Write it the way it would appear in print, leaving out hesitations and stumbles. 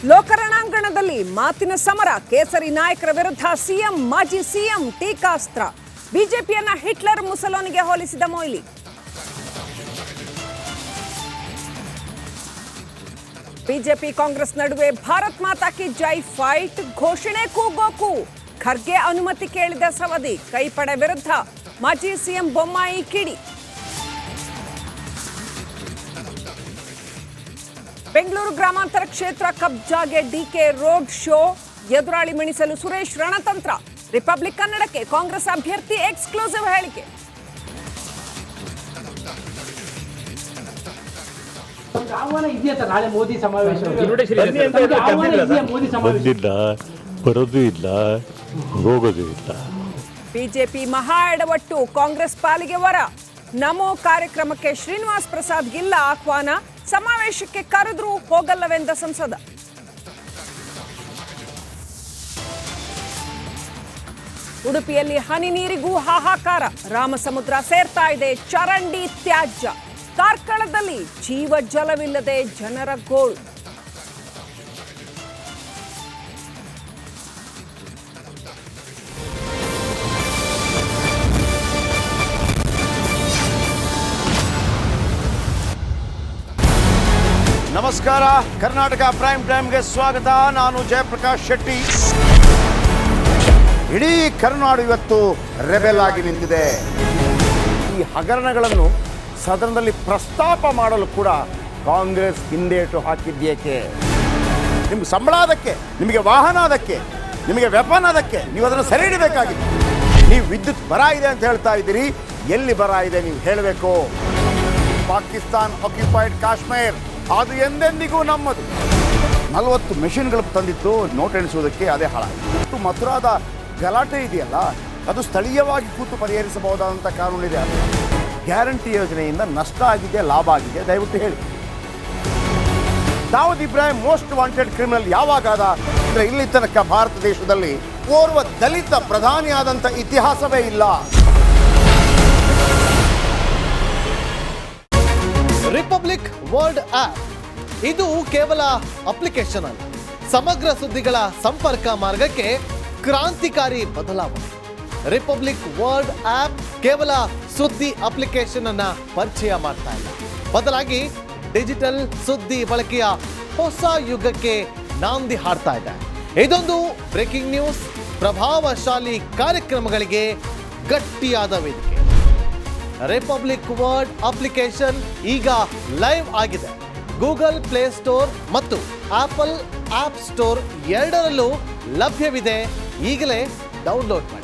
ಲೋಕರಣಾಂಗಣದಲ್ಲಿ ಮಾತಿನ ಸಮರ. ಕೇಸರಿ ನಾಯಕರ ವಿರುದ್ಧ ಸಿಎಂ, ಮಾಜಿ ಸಿಎಂ ಟೀಕಾಸ್ತ್ರ. ಬಿಜೆಪಿಯನ್ನ ಹಿಟ್ಲರ್, ಮುಸಲೋನಿಗೆ ಹೋಲಿಸಿದ ಮೊಯ್ಲಿ. ಬಿಜೆಪಿ ಕಾಂಗ್ರೆಸ್ ನಡುವೆ ಭಾರತ್ ಮಾತಾ ಕಿ ಜೈ ಫೈಟ್. ಘೋಷಣೆ ಕೂಗೋಕು. ಖರ್ಗೆ ಅನುಮತಿ ಕೇಳಿದ ಸವದಿ. ಕೈಪಡೆ ವಿರುದ್ಧ ಮಾಜಿ ಸಿಎಂ ಬೊಮ್ಮಾಯಿ ಕಿಡಿ. ಬೆಂಗಳೂರು ಗ್ರಾಮಾಂತರ ಕ್ಷೇತ್ರ ಕಬ್ಜಾಗೆ ಡಿಕೆ ರೋಡ್ ಶೋ. ಎದುರಾಳಿ ಮಣಿಸಲು ಸುರೇಶ್ ರಣತಂತ್ರ. ರಿಪಬ್ಲಿಕ್ ಕನ್ನಡಕ್ಕೆ ಕಾಂಗ್ರೆಸ್ ಅಭ್ಯರ್ಥಿ ಎಕ್ಸ್ಕ್ಲೂಸಿವ್ ಹೇಳಿಕೆ. ಬಿಜೆಪಿ ಮಹಾ ಎಡವಟ್ಟು. ಕಾಂಗ್ರೆಸ್ ಪಾಲಿಗೆ ವರ. ನಮೋ ಕಾರ್ಯಕ್ರಮಕ್ಕೆ ಶ್ರೀನಿವಾಸ್ ಪ್ರಸಾದ್ ಗಿಲ್ಲ ಆಹ್ವಾನ. ಸಮಾವೇಶಕ್ಕೆ ಕರೆದ್ರೂ ಹೋಗಲ್ಲವೆಂದ ಸಂಸದ. ಉಡುಪಿಯಲ್ಲಿ ಹನಿ ನೀರಿಗೂ ಹಾಹಾಕಾರ. ರಾಮಸಮುದ್ರ ಸೇರ್ತಾ ಇದೆ ಚರಂಡಿ ತ್ಯಾಜ್ಯ. ಕಾರ್ಕಳದಲ್ಲಿ ಜೀವ ಜಲವಿಲ್ಲದೆ ಜನರ ಗೋಳು. ನಮಸ್ಕಾರ, ಕರ್ನಾಟಕ ಪ್ರೈಮ್ ಟೈಮ್ಗೆ ಸ್ವಾಗತ. ನಾನು ಜಯಪ್ರಕಾಶ್ ಶೆಟ್ಟಿ. ಇಡೀ ಕರ್ನಾಡು ಇವತ್ತು ರೆಬೆಲ್ ಆಗಿ ನಿಂತಿದೆ. ಈ ಹಗರಣಗಳನ್ನು ಸದನದಲ್ಲಿ ಪ್ರಸ್ತಾಪ ಮಾಡಲು ಕೂಡ ಕಾಂಗ್ರೆಸ್ ಹಿಂದೇಟು ಹಾಕಿದ್ದೇಕೆ? ನಿಮ್ಗೆ ಸಂಬಳ ಅದಕ್ಕೆ, ನಿಮಗೆ ವಾಹನ ಅದಕ್ಕೆ, ನಿಮಗೆ ವೆಪನ್ ಅದಕ್ಕೆ, ನೀವು ಅದನ್ನು ಸೆರೆ ಹಿಡಿಬೇಕಾಗಿದೆ. ನೀವು ವಿದ್ಯುತ್ ಬರ ಇದೆ ಅಂತ ಹೇಳ್ತಾ ಇದ್ದೀರಿ. ಎಲ್ಲಿ ಬರ ಇದೆ ನೀವು ಹೇಳಬೇಕು. ಪಾಕಿಸ್ತಾನ್ ಆಕ್ಯುಪೈಡ್ ಕಾಶ್ಮೀರ್ ಅದು ಎಂದೆಂದಿಗೂ ನಮ್ಮದು. 40 ಮೆಷಿನ್ಗಳು ತಂದಿತ್ತು ನೋಟ್ ಎಣಿಸುವುದಕ್ಕೆ, ಅದೇ ಹಾಳಾಯಿತು. ಮಥುರಾದ ಗಲಾಟೆ ಇದೆಯಲ್ಲ, ಅದು ಸ್ಥಳೀಯವಾಗಿ ಕೂತು ಪರಿಹರಿಸಬಹುದಾದಂಥ ಕಾನೂನಿದೆ. ಗ್ಯಾರಂಟಿ ಯೋಜನೆಯಿಂದ ನಷ್ಟ ಆಗಿದೆ, ಲಾಭ ಆಗಿದೆ, ದಯವಿಟ್ಟು ಹೇಳಿ. Dawood Ibrahim most wanted criminal ಯಾವಾಗಾದ ಅಂದರೆ ಇಲ್ಲಿ ತನಕ ಭಾರತ ದೇಶದಲ್ಲಿ ಓರ್ವ ದಲಿತ ಪ್ರಧಾನಿಯಾದಂಥ ಇತಿಹಾಸವೇ ಇಲ್ಲ. ರಿಪಬ್ಲಿಕ್ ವರ್ಲ್ಡ್ ಆಪ್ ಇದು ಕೇವಲ ಅಪ್ಲಿಕೇಶನ್ ಅಲ್ಲ, ಸಮಗ್ರ ಸುದ್ದಿಗಳ ಸಂಪರ್ಕ ಮಾರ್ಗಕ್ಕೆ ಕ್ರಾಂತಿಕಾರಿ ಬದಲಾವಣೆ. ರಿಪಬ್ಲಿಕ್ ವರ್ಲ್ಡ್ ಆಪ್ ಕೇವಲ ಸುದ್ದಿ ಅಪ್ಲಿಕೇಶನ್ ಅನ್ನ ಪರಿಚಯ ಮಾಡ್ತಾ ಇಲ್ಲ, ಬದಲಾಗಿ ಡಿಜಿಟಲ್ ಸುದ್ದಿ ಬಳಕೆಯ ಹೊಸ ಯುಗಕ್ಕೆ ನಾಂದಿ ಹಾಡ್ತಾ ಇದೆ. ಇದೊಂದು ಬ್ರೇಕಿಂಗ್ ನ್ಯೂಸ್, ಪ್ರಭಾವಶಾಲಿ ಕಾರ್ಯಕ್ರಮಗಳಿಗೆ ಗಟ್ಟಿಯಾದ ವೇದಿಕೆ. ರಿಪಬ್ಲಿಕ್ ವರ್ಲ್ಡ್ ಅಪ್ಲಿಕೇಶನ್ ಈಗ ಲೈವ್ ಆಗಿದೆ. ಗೂಗಲ್ ಪ್ಲೇ ಸ್ಟೋರ್ ಮತ್ತು ಆಪಲ್ ಆಪ್ ಸ್ಟೋರ್ ಎರಡರಲ್ಲೂ ಲಭ್ಯವಿದೆ. ಈಗಲೇ ಡೌನ್ಲೋಡ್ ಮಾಡಿ.